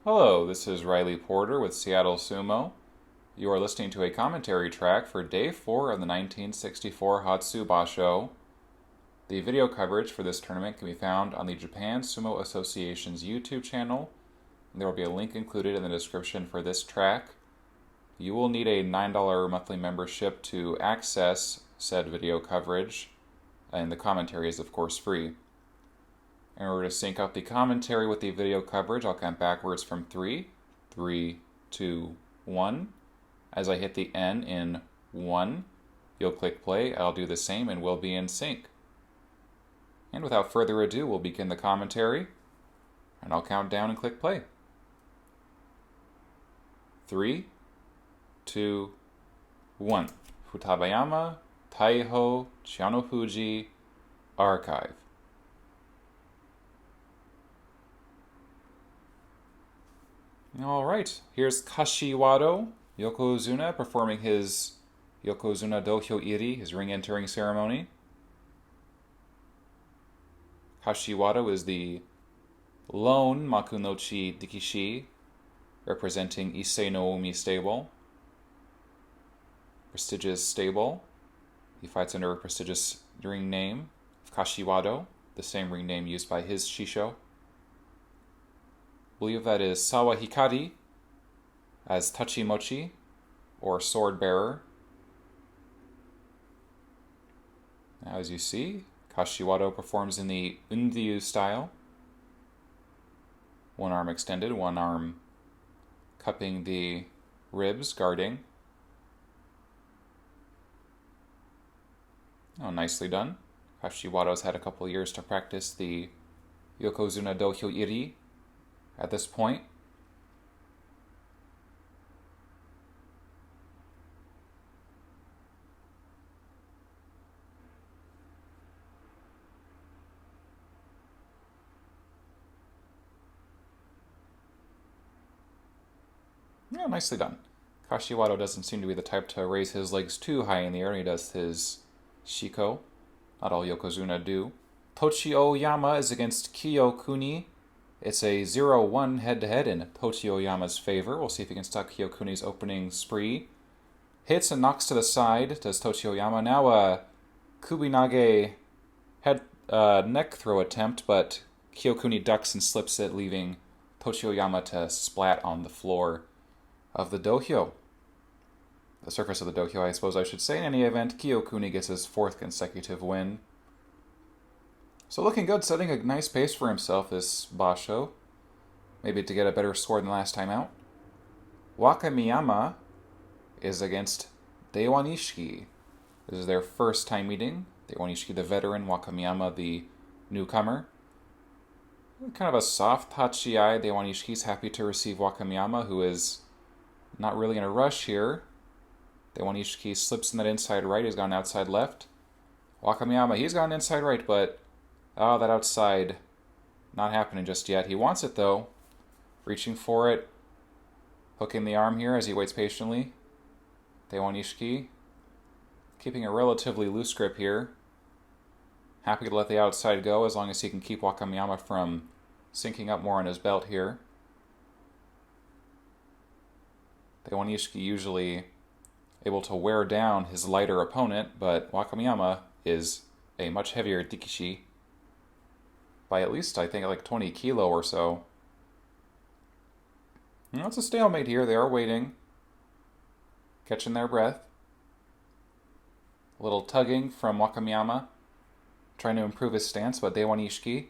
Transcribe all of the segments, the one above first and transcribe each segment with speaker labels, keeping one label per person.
Speaker 1: Hello, this is Riley Porter with Seattle Sumo. You are listening to a commentary track for Day 4 of the 1964 Hatsu Basho. The video coverage for this tournament can be found on the Japan Sumo Association's YouTube channel. There will be a link included in the description for this track. You will need a $9 monthly membership to access said video coverage, and the commentary is of course free. In order to sync up the commentary with the video coverage, I'll count backwards from 3, 3, 2, 1. As I hit the N in 1, you'll click play. I'll do the same and we'll be in sync. And without further ado, we'll begin the commentary, and I'll count down and click play. 3, 2, 1. Kitabayama, Taiho, Chianofuji, Archive. Alright, here's Kashiwado, Yokozuna, performing his Yokozuna Dohyo Iri, his ring entering ceremony. Kashiwado is the lone Makunochi Dikishi, representing Issei no Umi stable. Prestigious stable. He fights under a prestigious ring name of Kashiwado, the same ring name used by his Shisho. I believe that is Sawa Hikari as Tachimochi, or sword bearer. Now, as you see, Kashiwado performs in the Undyu style. One arm extended, one arm cupping the ribs, guarding. Oh, nicely done. Kashiwado's had a couple years to practice the Yokozuna Dohyo Iri at this point. Yeah, nicely done. Kashiwado doesn't seem to be the type to raise his legs too high in the air when he does his shiko. Not all Yokozuna do. Toshiyoyama is against Kyokuni. It's a 0-1 head-to-head in Toshiyoyama's favor. We'll see if he can stop Kyokuni's opening spree. Hits and knocks to the side, does Toshiyoyama. Now a Kubinage head neck throw attempt, but Kyokuni ducks and slips it, leaving Toshiyoyama to splat on the floor of the dohyo. The surface of the dohyo, I suppose I should say. In any event, Kyokuni gets his 4th consecutive win. So looking good, setting a nice pace for himself this basho. Maybe to get a better score than last time out. Wakayama is against Daiwanishiki. This is their first time meeting. Daiwanishiki the veteran, Wakayama the newcomer. Kind of a soft hachi-ai. Daiwanishiki's happy to receive Wakayama, who is not really in a rush here. Daiwanishiki slips in that inside right. He's gone outside left. Wakayama, he's gone inside right, but that outside not happening just yet. He wants it though. Reaching for it. Hooking the arm here as he waits patiently. Daiwanishiki keeping a relatively loose grip here. Happy to let the outside go as long as he can keep Wakayama from sinking up more on his belt here. Daiwanishiki usually able to wear down his lighter opponent, but Wakayama is a much heavier Dikishi by at least, I think, like 20 kilo or so. It's a stalemate here. They are waiting, catching their breath. A little tugging from Wakayama, trying to improve his stance, but Daiwanishiki,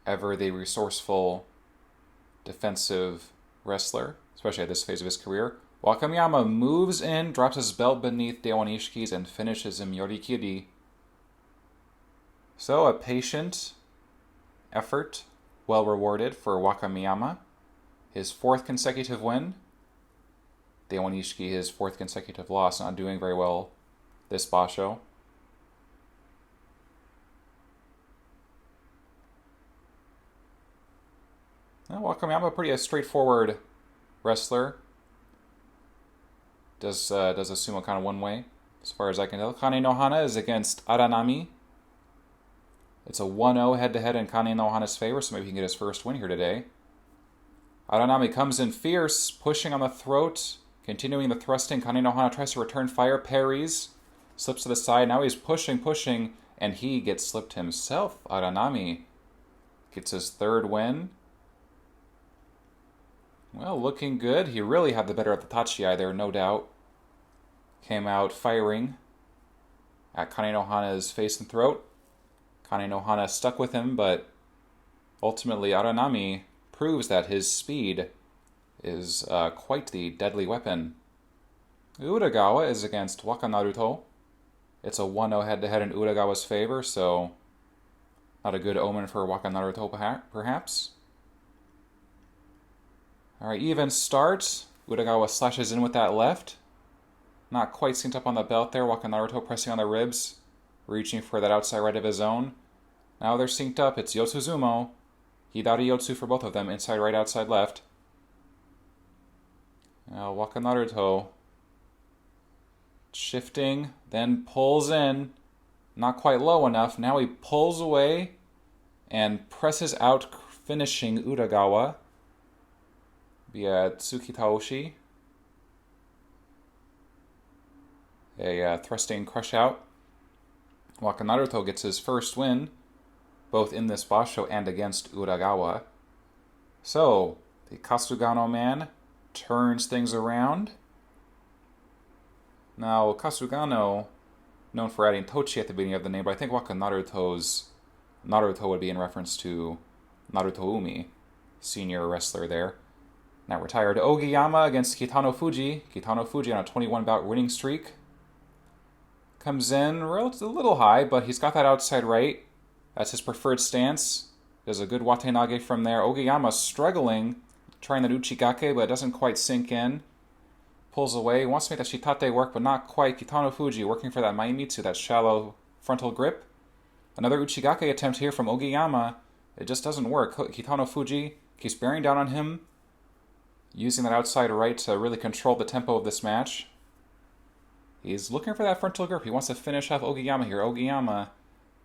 Speaker 1: ever the resourceful defensive wrestler, especially at this phase of his career. Wakayama moves in, drops his belt beneath Daiwanishiki's, and finishes him yorikiri. So a patient effort, well rewarded for Wakayama. His 4th consecutive win. Daiwanishiki, his 4th consecutive loss, not doing very well this basho. Wakayama, pretty a straightforward wrestler. Does a sumo kind of one way, as far as I can tell. Kane no Hana is against Aranami. It's a 1-0 head-to-head in Kane no Hana's favor, so maybe he can get his first win here today. Aranami comes in fierce, pushing on the throat, continuing the thrusting. Kane no Hana tries to return fire, parries, slips to the side. Now he's pushing, and he gets slipped himself. Aranami gets his third win. Well, looking good. He really had the better of the tachiai there, no doubt. Came out firing at Kane no Hana's face and throat. Kane no Hana stuck with him, but ultimately Aranami proves that his speed is quite the deadly weapon. Udagawa is against Wakanaruto. It's a 1-0 head-to-head in Udagawa's favor, so not a good omen for Wakanaruto, perhaps. Alright, even start. Udagawa slashes in with that left. Not quite synced up on the belt there. Wakanaruto pressing on the ribs, reaching for that outside right of his own. Now they're synced up. It's Yotsuzumo. Hidari Yotsu for both of them. Inside right, outside left. Now Wakanaruto shifting, then pulls in. Not quite low enough. Now he pulls away and presses out, finishing Udagawa via Tsukitaoshi. A thrusting crush out. Wakanaruto gets his first win, both in this basho and against Udagawa. So, the Kasugano man turns things around. Now, Kasugano, known for adding Tochi at the beginning of the name, but I think Wakanaruto's Naruto would be in reference to Naruto Umi, senior wrestler there. Now retired. Ogiyama against Kitano Fuji. Kitano Fuji on a 21-bout winning streak. Comes in a little high, but he's got that outside right. That's his preferred stance. Does a good watenage from there. Ogiyama struggling, trying the uchigake, but it doesn't quite sink in. Pulls away. Wants to make that shitate work, but not quite. Kitano Fuji working for that maimitsu, that shallow frontal grip. Another uchigake attempt here from Ogiyama. It just doesn't work. Kitano Fuji keeps bearing down on him, using that outside right to really control the tempo of this match. He's looking for that frontal grip. He wants to finish off Ogiyama here. Ogiyama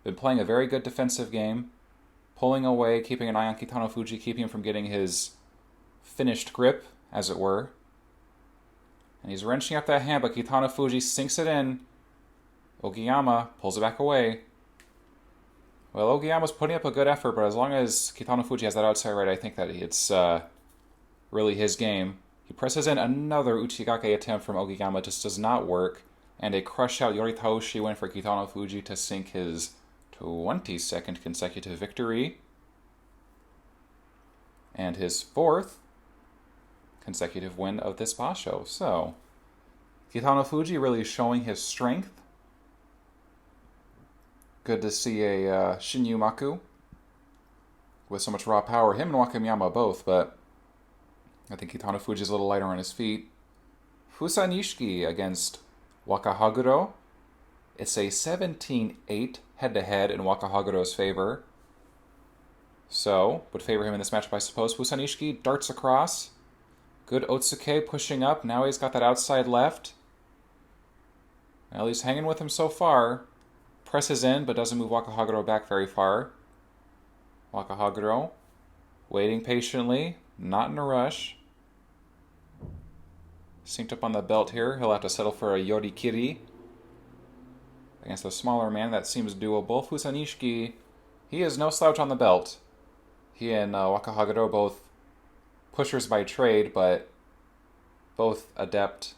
Speaker 1: been playing a very good defensive game, pulling away, keeping an eye on Kitano Fuji, keeping him from getting his finished grip, as it were. And he's wrenching up that hand, but Kitano Fuji sinks it in. Ogiyama pulls it back away. Well, Ogiyama's putting up a good effort, but as long as Kitano Fuji has that outside right, I think that it's really his game. He presses in another uchigake attempt from Ogiyama, just does not work. And a crush-out Yoritaoshi win for Kitano Fuji to sink his 22nd consecutive victory. And his 4th consecutive win of this basho. So, Kitano Fuji really showing his strength. Good to see a Shinyu Maku with so much raw power. Him and Wakayama both, but I think Kitano Fuji's a little lighter on his feet. Fujinishiki against Wakahaguro. It's a 17-8 head-to-head in Wakahaguro's favor. So, would favor him in this matchup, I suppose. Fujinishiki darts across. Good Otsuke pushing up. Now he's got that outside left. Well, he's hanging with him so far. Presses in, but doesn't move Wakahaguro back very far. Wakahaguro waiting patiently, not in a rush. Synced up on the belt here. He'll have to settle for a Yorikiri against a smaller man. That seems doable. Fujinishiki, he is no slouch on the belt. He and Wakahaguro both pushers by trade, but both adept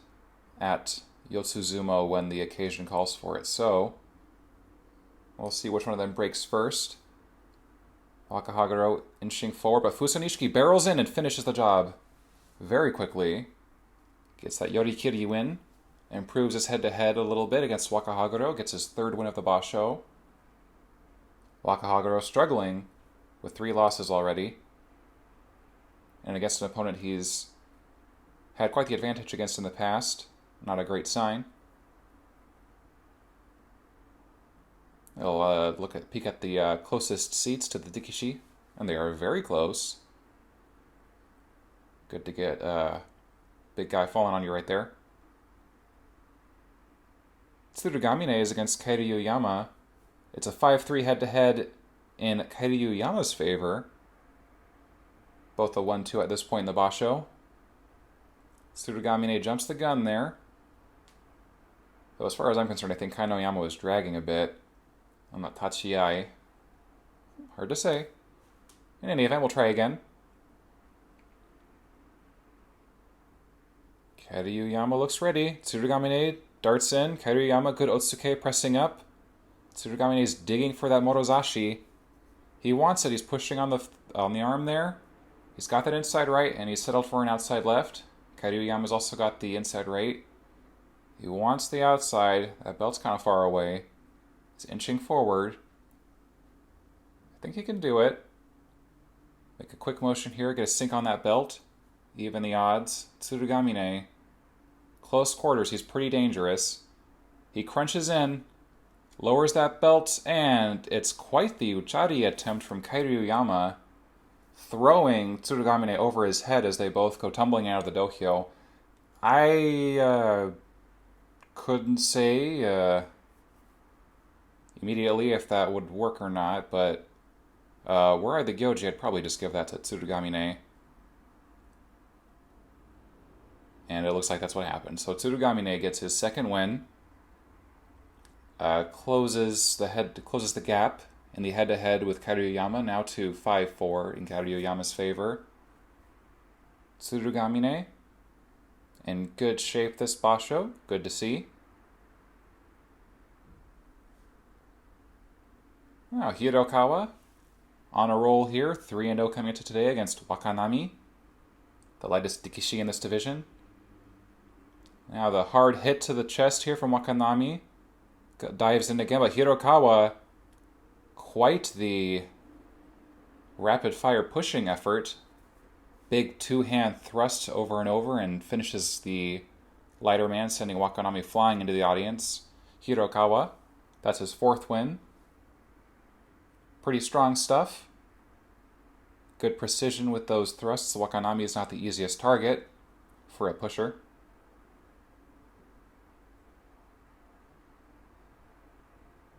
Speaker 1: at Yotsuzumo when the occasion calls for it. So, we'll see which one of them breaks first. Wakahaguro inching forward, but Fujinishiki barrels in and finishes the job very quickly. Gets that Yorikiri win. Improves his head-to-head a little bit against Wakahaguro. Gets his 3rd win of the basho. Wakahaguro struggling with 3 losses already. And against an opponent he's had quite the advantage against in the past. Not a great sign. We'll peek at the closest seats to the Dikishi, and they are very close. Good to get big guy falling on you right there. Tsurugamine is against Kyokuni. It's a 5-3 head-to-head in Kyokuni's favor. Both a 1-2 at this point in the basho. Tsurugamine jumps the gun there. Though as far as I'm concerned, I think Konoyama was dragging a bit on that tachiai. Hard to say. In any event, we'll try again. Kairyu-yama looks ready. Tsurugamine darts in. Kairyu-yama, good otsuke, pressing up. Tsurugamine is digging for that morozashi. He wants it. He's pushing on the arm there. He's got that inside right, and he's settled for an outside left. Kairyu-yama's also got the inside right. He wants the outside. That belt's kind of far away. He's inching forward. I think he can do it. Make a quick motion here. Get a sink on that belt. Even the odds. Tsurugamine. Close quarters. He's pretty dangerous. He crunches in. Lowers that belt. And it's quite the uchari attempt from Kairyu-yama. Throwing Tsurugamine over his head as they both go tumbling out of the dohyo. I couldn't say immediately if that would work or not, but were I the Gyoji, I'd probably just give that to Tsurugamine. And it looks like that's what happened. So Tsurugamine gets his second win. Closes the gap in the head-to-head with Kairyu-yama, now to 5-4 in Kairyu-yama's favor. Tsurugamine in good shape this basho. Good to see. Now Hirokawa on a roll here. 3-0 coming into today against Wakanami, the lightest Dikishi in this division. Now the hard hit to the chest here from Wakanami. Dives in again, but Hirokawa, quite the rapid-fire pushing effort. Big two-hand thrust over and over and finishes the lighter man, sending Wakanami flying into the audience. Hirokawa, that's his fourth win. Pretty strong stuff. Good precision with those thrusts. Wakanami is not the easiest target for a pusher.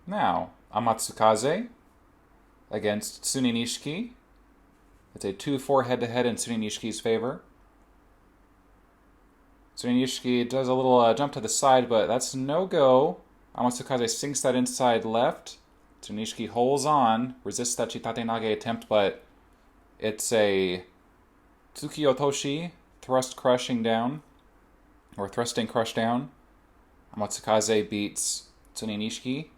Speaker 1: Now, Amatsukaze against Tsuninishiki. It's a 2-4 head-to-head in Tsuninishki's favor. Tsuninishiki does a little jump to the side, but that's no-go. Amatsukaze sinks that inside left. Tsuninishiki holds on, resists that Chitate Nage attempt, but it's a Tsukiyotoshi, thrusting crush down. Amatsukaze beats Tsuninishiki.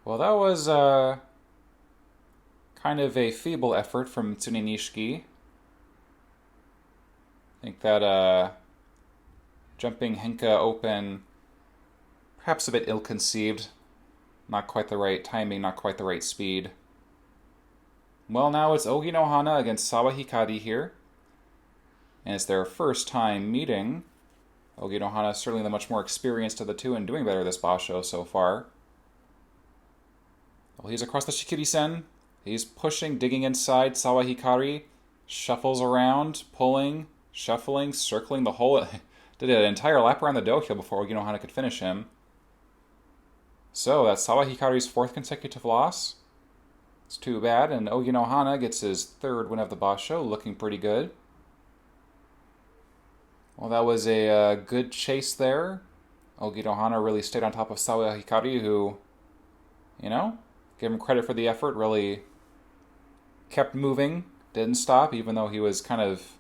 Speaker 1: Well, that was kind of a feeble effort from Tsuninishiki. I think that jumping Henka open, perhaps a bit ill-conceived. Not quite the right timing, not quite the right speed. Well, now it's Ogi no Hana against Sawa Hikari here. And it's their first time meeting. Ogi no Hana is certainly the much more experienced of the two and doing better this basho so far. Well, he's across the Shikiri-sen. He's pushing, digging inside. Sawa Hikari shuffles around, pulling, shuffling, circling the whole... Did an entire lap around the dohyo before Ogi no Hana could finish him. So that's Sawa Hikari's fourth consecutive loss. It's too bad, and Ogi no Hana gets his third win of the basho, looking pretty good. Well, that was a good chase there. Ogi no Hana really stayed on top of Sawa Hikari, who, give him credit for the effort, really kept moving, didn't stop, even though he was kind of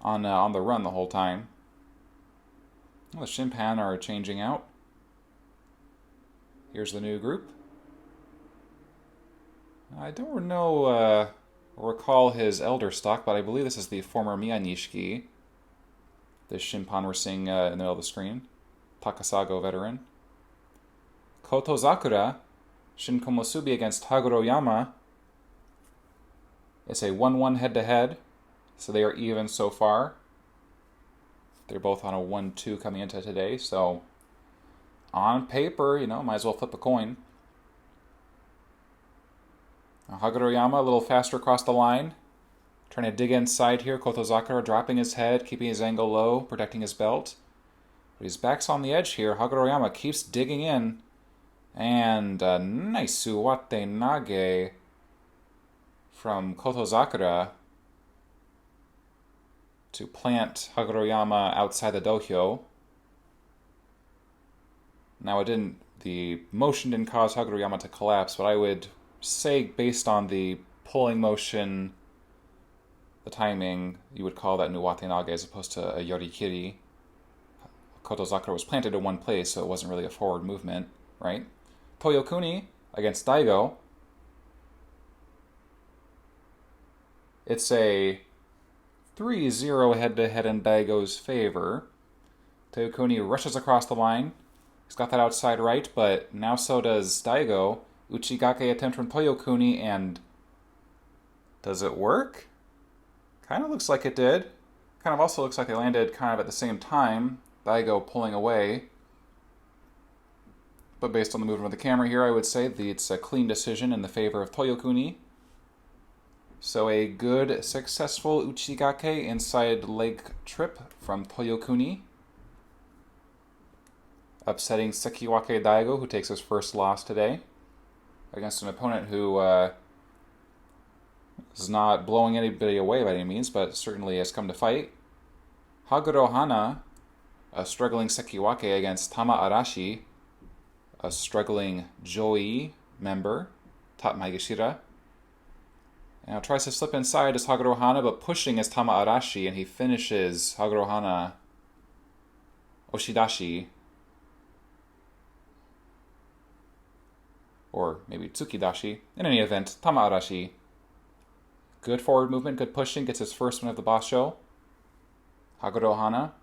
Speaker 1: on the run the whole time. Well, the Shimpan are changing out. Here's the new group. I don't know, recall his elder stock, but I believe this is the former Miyanishiki. This Shimpan we're seeing in the middle of the screen. Takasago veteran. Kotozakura, Shinkomusubi against Haguroyama. It's a 1-1 head-to-head, so they are even so far. They're both on a 1-2 coming into today, so on paper, might as well flip a coin. Haguroyama a little faster across the line. Trying to dig inside here. Kotozakura dropping his head, keeping his angle low, protecting his belt. But his back's on the edge here. Haguroyama keeps digging in. And nice Suwate Nage from Kotozakura to plant Hagoroyama outside the dohyo. Now the motion didn't cause Hagoroyama to collapse, but I would say based on the pulling motion, the timing, you would call that nuwatenage as opposed to a yorikiri. Kotozakura was planted in one place, so it wasn't really a forward movement, right? Toyokuni against Daigo. It's a 3-0 head-to-head in Daigo's favor. Toyokuni rushes across the line. He's got that outside right, but now so does Daigo. Uchigake attempt from Toyokuni, and does it work? Kind of looks like it did. Kind of also looks like they landed kind of at the same time. Daigo pulling away. But based on the movement of the camera here, I would say it's a clean decision in the favor of Toyokuni. So a good, successful Uchigake inside leg trip from Toyokuni. Upsetting Sekiwake Daigo, who takes his first loss today against an opponent who is not blowing anybody away by any means, but certainly has come to fight. Haguro Hana, a struggling Sekiwake against Tama Arashi, a struggling Joi member, top Maegashira. Now tries to slip inside as Haguro Hana, but pushing is Tama Arashi, and he finishes Haguro Hana Oshidashi. Or maybe Tsukidashi. In any event, Tama Arashi. Good forward movement, good pushing, gets his first win of the boss show. Haguro Hana,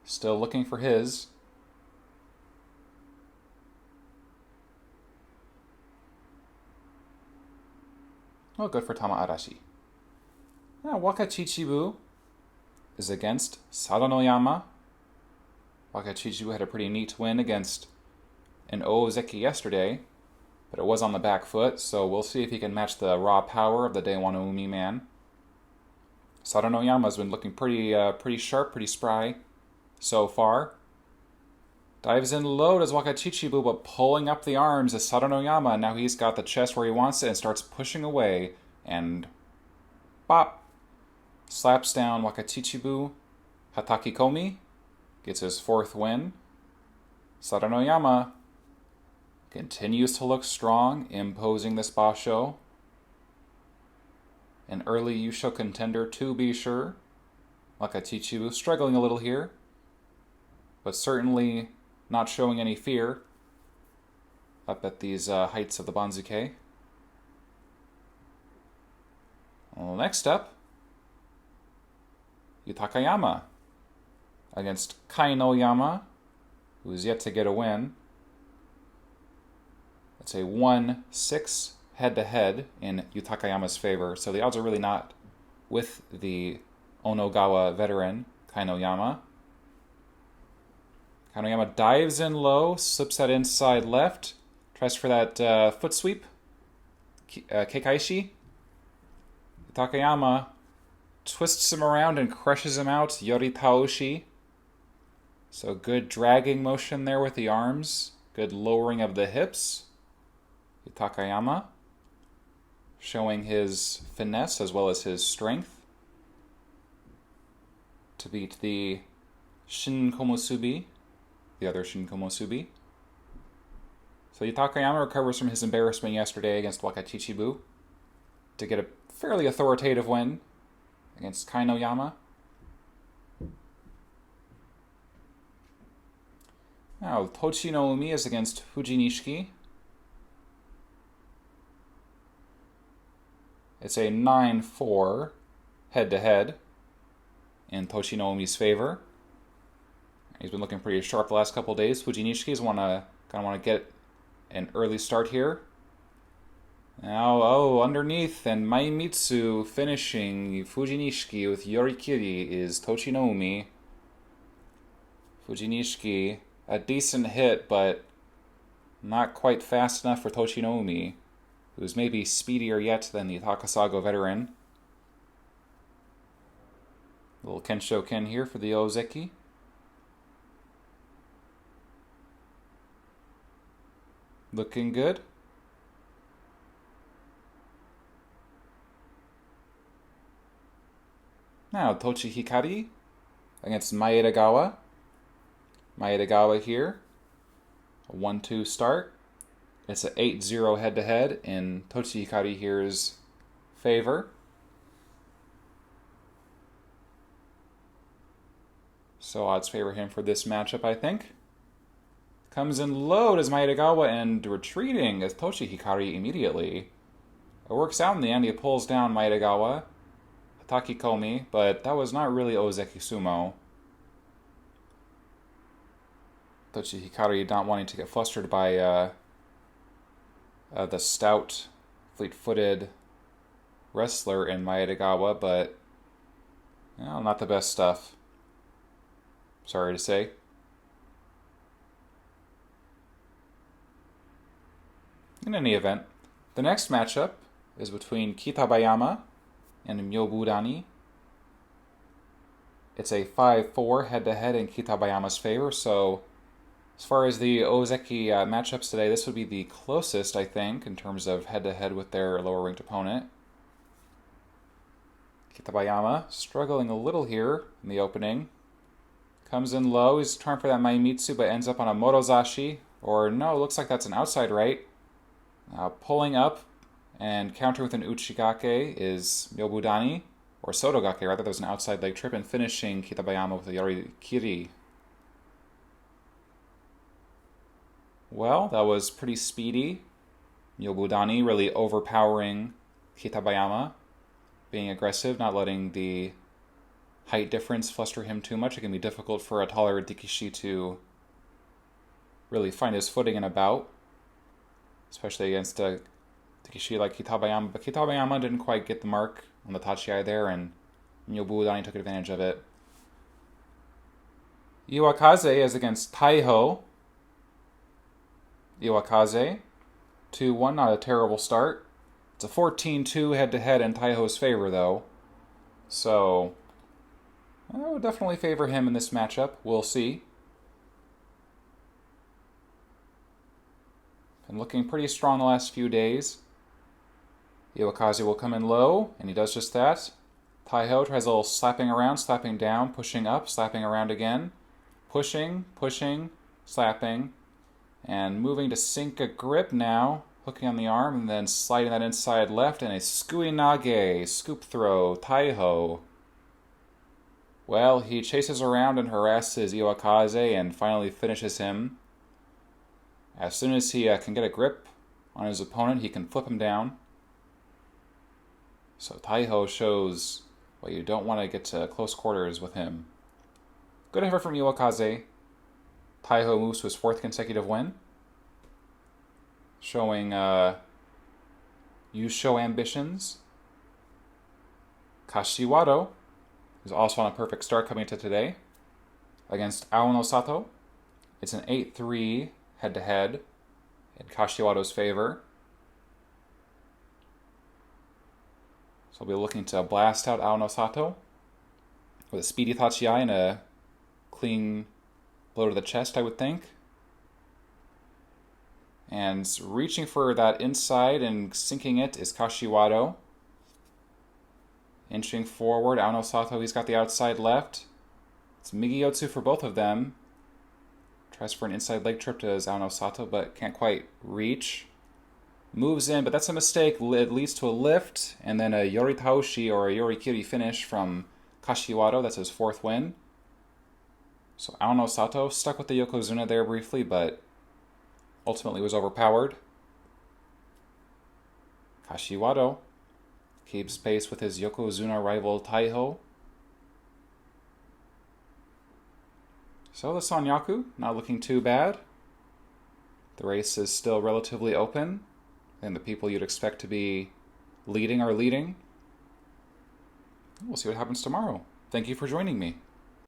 Speaker 1: still looking for his. Oh, good for Tama Arashi. Now, Wakachibu is against Sadanoyama. Wakachibu had a pretty neat win against an Ozeki yesterday, but it was on the back foot, so we'll see if he can match the raw power of the Deiwano Umi man. Sadanoyama's been looking pretty sharp, pretty spry so far. Dives in low, does Wakachibu, but pulling up the arms is Sadanoyama. Now he's got the chest where he wants it and starts pushing away. And bop! Slaps down Wakachibu. Hataki Komi gets his fourth win. Sadanoyama continues to look strong, imposing this basho. An early Yusho contender, to be sure. Wakachibu struggling a little here, but certainly not showing any fear up at these heights of the Banzuke. Well, next up, Yutakayama against Kainoyama, who is yet to get a win. It's a 1-6 head-to-head in Yutakayama's favor, so the odds are really not with the Onogawa veteran, Kainoyama. Konoyama dives in low, slips that inside left, tries for that foot sweep, Kekkaishi. Takayama twists him around and crushes him out, Yori Taoshi. So good dragging motion there with the arms, good lowering of the hips. Takayama showing his finesse as well as his strength to beat the Shin Komosubi, the other Shin Komosubi. So Yutakayama recovers from his embarrassment yesterday against Wakachibu to get a fairly authoritative win against Kainoyama. Now, Toshinomi is against Fujinishiki. It's a 9-4 head-to-head in Toshinomi's favor. He's been looking pretty sharp the last couple of days. Fujinishiki's kind of want to get an early start here. Now, underneath, and Maimitsu finishing Fujinishiki with Yorikiri is Toshinomi. Fujinishiki, a decent hit, but not quite fast enough for Toshinomi, who's maybe speedier yet than the Takasago veteran. Little Kenshoken here for the Ozeki. Looking good. Now, Tochi Hikari against Maidagawa. Maidagawa here. A 1-2 start. It's an 8-0 head-to-head in Tochi Hikari here's favor. So odds favor him for this matchup, I think. Comes in low as Maidagawa and retreating as Tochi Hikari immediately. It works out in the end. He pulls down Maidagawa. Takikomi, but that was not really Ozeki Sumo. Tochi Hikari not wanting to get flustered by the stout, fleet-footed wrestler in Maidagawa, but not the best stuff. Sorry to say. In any event, the next matchup is between Kitabayama and vsmiobudani. It's a 5-4 head-to-head in Kitabayama's favor, so as far as the Ozeki matchups today, this would be the closest, I think, in terms of head-to-head with their lower-ranked opponent. Kitabayama struggling a little here in the opening. Comes in low, he's trying for that Maimitsu, but ends up on a Morozashi, or no, looks like that's an outside right. Pulling up and countering with an Uchigake is vsmiobudani, or Sotogake, rather. There was an outside leg trip, and finishing Kitabayama with a Yorikiri. Well, that was pretty speedy. vsmiobudani really overpowering Kitabayama, being aggressive, not letting the height difference fluster him too much. It can be difficult for a taller Rikishi to really find his footing in a bout, especially against a Rikishi like Kitabayama. But Kitabayama didn't quite get the mark on the Tachiai there, and vsmiobudani took advantage of it. Yuakaze is against Taiho. Yuakaze, 2-1, not a terrible start. It's a 14-2 head-to-head in Taiho's favor, though. So, I would definitely favor him in this matchup. We'll see. Been looking pretty strong the last few days. Yuakaze will come in low, and he does just that. Taiho tries a little slapping around, slapping down, pushing up, slapping around again. Pushing, slapping, and moving to sink a grip now. Hooking on the arm, and then sliding that inside left, and a Sukuinage, scoop throw, Taiho. Well, he chases around and harasses Yuakaze and finally finishes him. As soon as he can get a grip on his opponent, he can flip him down. So Taiho shows why you don't want to get to close quarters with him. Good effort from Yuakaze. Taiho moves to his 4th consecutive win, showing Yusho ambitions. Kashiwado is also on a perfect start coming into today against alunosato. It's an 8-3 head-to-head in Kashiwado's favor. So we'll be looking to blast out alunosato with a speedy Tachiai and a clean blow to the chest, I would think. And reaching for that inside and sinking it is Kashiwado. Inching forward, alunosato, he's got the outside left. It's Migiyotsu for both of them. Tries for an inside leg trip to his alunosato, but can't quite reach. Moves in, but that's a mistake. It leads to a lift, and then a Yoritaoshi or a Yorikiri finish from Kashiwado. That's his 4th win. So alunosato stuck with the Yokozuna there briefly, but ultimately was overpowered. Kashiwado keeps pace with his Yokozuna rival Taiho. So the Sanyaku, not looking too bad. The race is still relatively open, and the people you'd expect to be leading are leading. We'll see what happens tomorrow. Thank you for joining me.